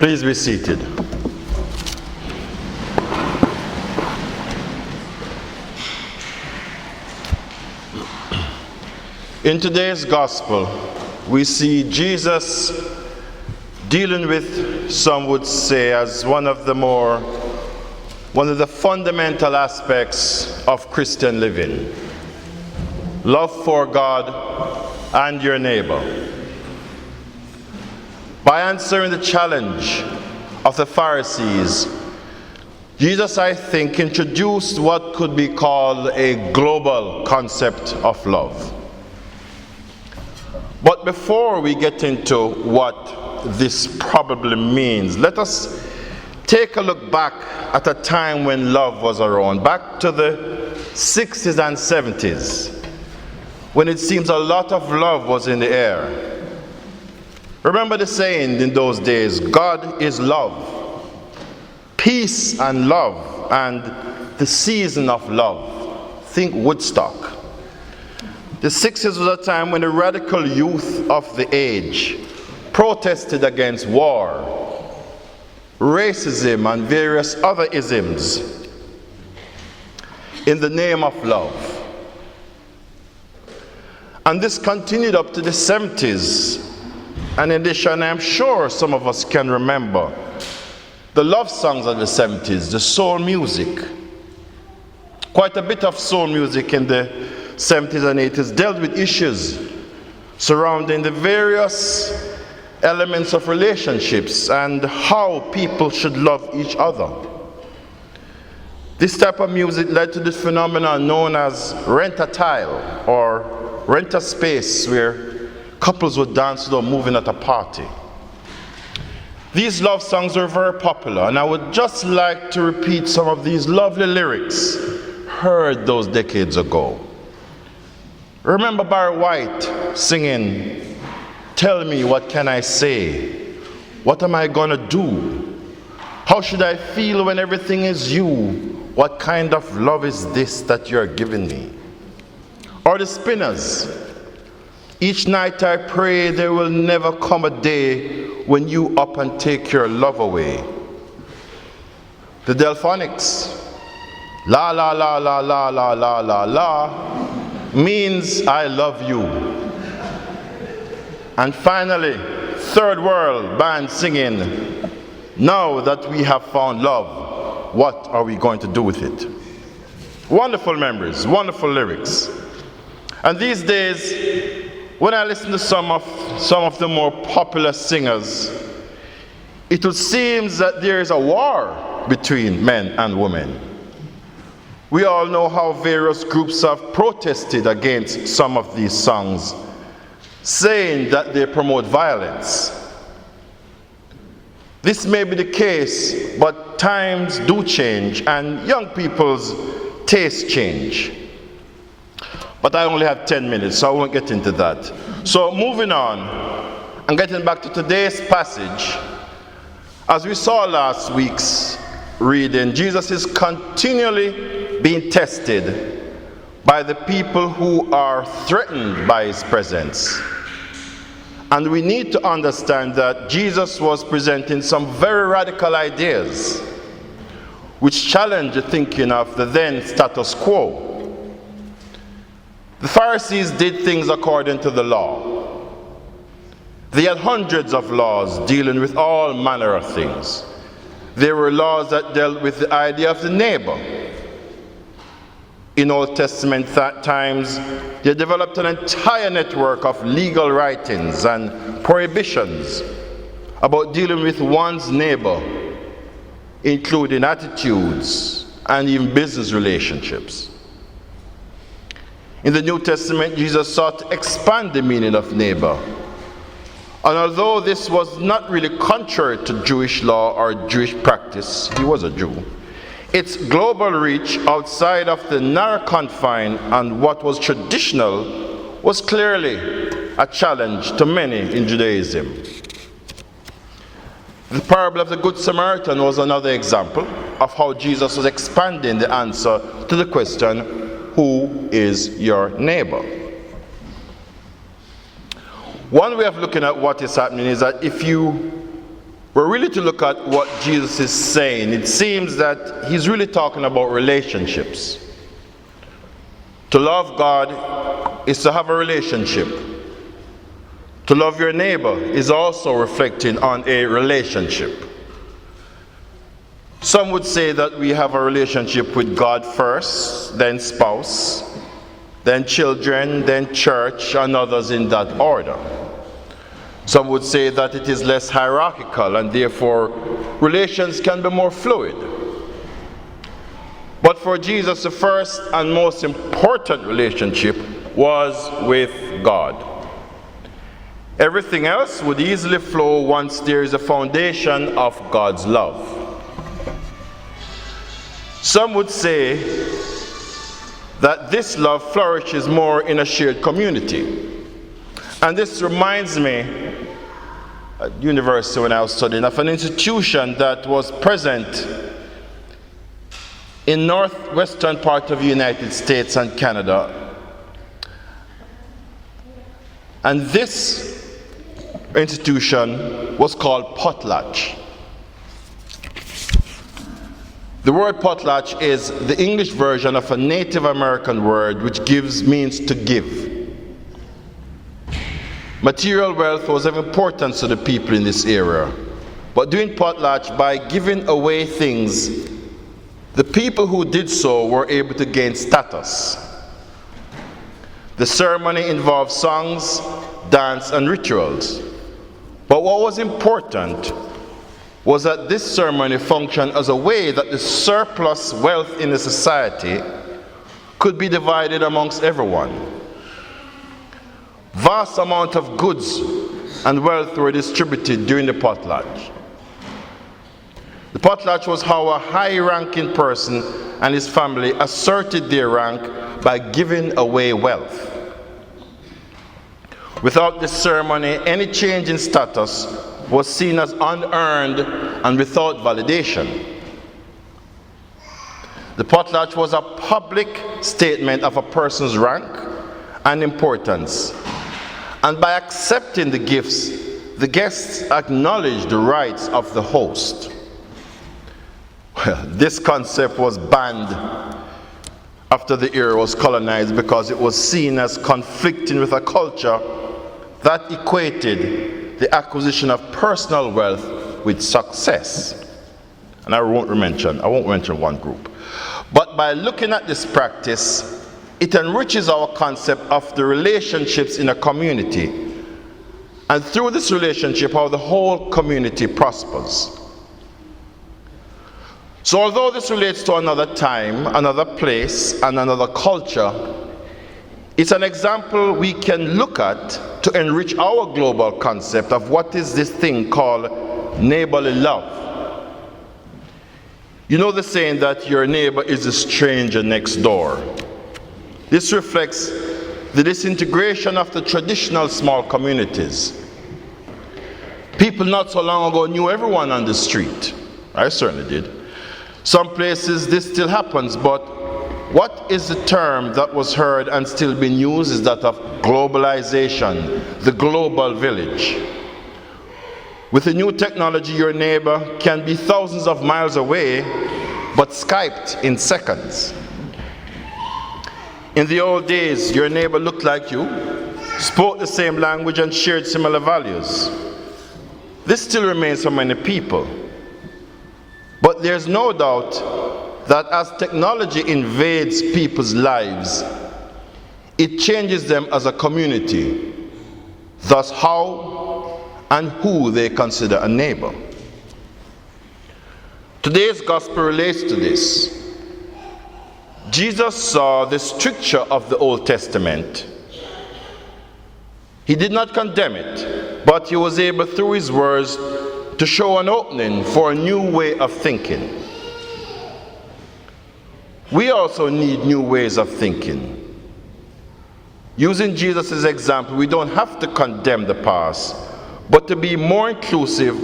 Please be seated. In today's gospel, we see Jesus dealing with, some would say, as one of the fundamental aspects of Christian living: love for God and your neighbor. By answering the challenge of the Pharisees, Jesus, I think, introduced what could be called a global concept of love. But before we get into what this probably means, let us take a look back at a time when love was around, back to the 60s and 70s, when it seems a lot of love was in the air. Remember the saying in those days, God is love, peace and love, and the season of love. Think Woodstock. The 60s was a time when the radical youth of the age protested against war, racism, and various other isms in the name of love. And this continued up to the 70s. And in addition, I'm sure some of us can remember the love songs of the 70s, the soul music. Quite a bit of soul music in the 70s and 80s dealt with issues surrounding the various elements of relationships and how people should love each other. This type of music led to this phenomenon known as rent-a-tile, or rent-a-space, where couples would dance without moving at a party. These love songs were very popular, and I would just like to repeat some of these lovely lyrics heard those decades ago. Remember Barry White singing, "Tell me, what can I say? What am I gonna do? How should I feel when everything is you? What kind of love is this that you're giving me?" Or the Spinners, "Each night I pray there will never come a day when you up and take your love away." The Delphonics, "La la la la la la la la la," means I love you. And finally, Third World band singing, "Now that we have found love, what are we going to do with it?" Wonderful memories, wonderful lyrics. And these days, when I listen to some of the more popular singers, it would seem that there is a war between men and women. We all know how various groups have protested against some of these songs, saying that they promote violence. This may be the case, but times do change and young people's tastes change. But I only have 10 minutes, so I won't get into that. So moving on, and getting back to today's passage, as we saw last week's reading, Jesus is continually being tested by the people who are threatened by his presence. And we need to understand that Jesus was presenting some very radical ideas which challenge the thinking of the then status quo. The Pharisees did things according to the law. They had hundreds of laws dealing with all manner of things. There were laws that dealt with the idea of the neighbor. In Old Testament times, they developed an entire network of legal writings and prohibitions about dealing with one's neighbor, including attitudes and even business relationships. In the New Testament, Jesus sought to expand the meaning of neighbor. And although this was not really contrary to Jewish law or Jewish practice, he was a Jew, its global reach outside of the narrow confine and what was traditional was clearly a challenge to many in Judaism. The parable of the Good Samaritan was another example of how Jesus was expanding the answer to the question, who is your neighbor? One way of looking at what is happening is that if you we're really to look at what Jesus is saying, it seems that he's really talking about relationships. To love God is to have a relationship. To love your neighbor is also reflecting on a relationship. Some would say that we have a relationship with God first, then spouse, then children, then church, and others in that order. Some would say that it is less hierarchical and therefore relations can be more fluid. But for Jesus, the first and most important relationship was with God. Everything else would easily flow once there is a foundation of God's love. Some would say that this love flourishes more in a shared community. And this reminds me, at university when I was studying, of an institution that was present in northwestern part of the United States and Canada. And this institution was called potlatch. The word potlatch is the English version of a Native American word which means to give. Material wealth was of importance to the people in this area, but doing potlatch, by giving away things, the people who did so were able to gain status. The ceremony involved songs, dance, and rituals. But what was important was that this ceremony functioned as a way that the surplus wealth in the society could be divided amongst everyone. Vast amount of goods and wealth were distributed during the potlatch. The potlatch was how a high-ranking person and his family asserted their rank by giving away wealth. Without this ceremony, any change in status was seen as unearned and without validation. The potlatch was a public statement of a person's rank and importance. And by accepting the gifts, the guests acknowledged the rights of the host. Well, this concept was banned after the area was colonized because it was seen as conflicting with a culture that equated the acquisition of personal wealth with success. And I won't mention one group. But by looking at this practice, it enriches our concept of the relationships in a community, and through this relationship, how the whole community prospers. So although this relates to another time, another place, and another culture, it's an example we can look at to enrich our global concept of what is this thing called neighborly love. You know the saying that your neighbor is a stranger next door. This reflects the disintegration of the traditional small communities. People not so long ago knew everyone on the street. I certainly did. Some places this still happens, but what is the term that was heard and still being used is that of globalization, the global village. With the new technology, your neighbor can be thousands of miles away, but Skyped in seconds. In the old days, your neighbor looked like you, spoke the same language, and shared similar values. This still remains for many people. But there's no doubt that as technology invades people's lives, it changes them as a community, thus how and who they consider a neighbor. Today's gospel relates to this. Jesus saw the stricture of the Old Testament. He did not condemn it, but he was able through his words to show an opening for a new way of thinking. We also need new ways of thinking. Using Jesus' example, we don't have to condemn the past, but to be more inclusive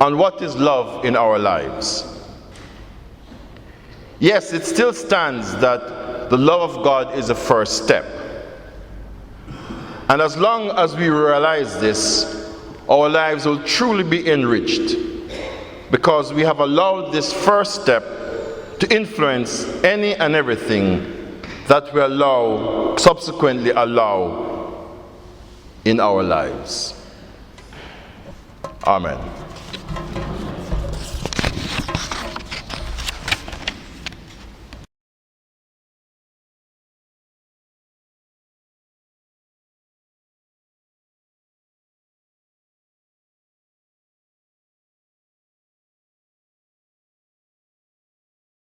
on what is love in our lives. Yes, it still stands that the love of God is the first step. And as long as we realize this, our lives will truly be enriched because we have allowed this first step to influence any and everything that we subsequently allow in our lives. Amen.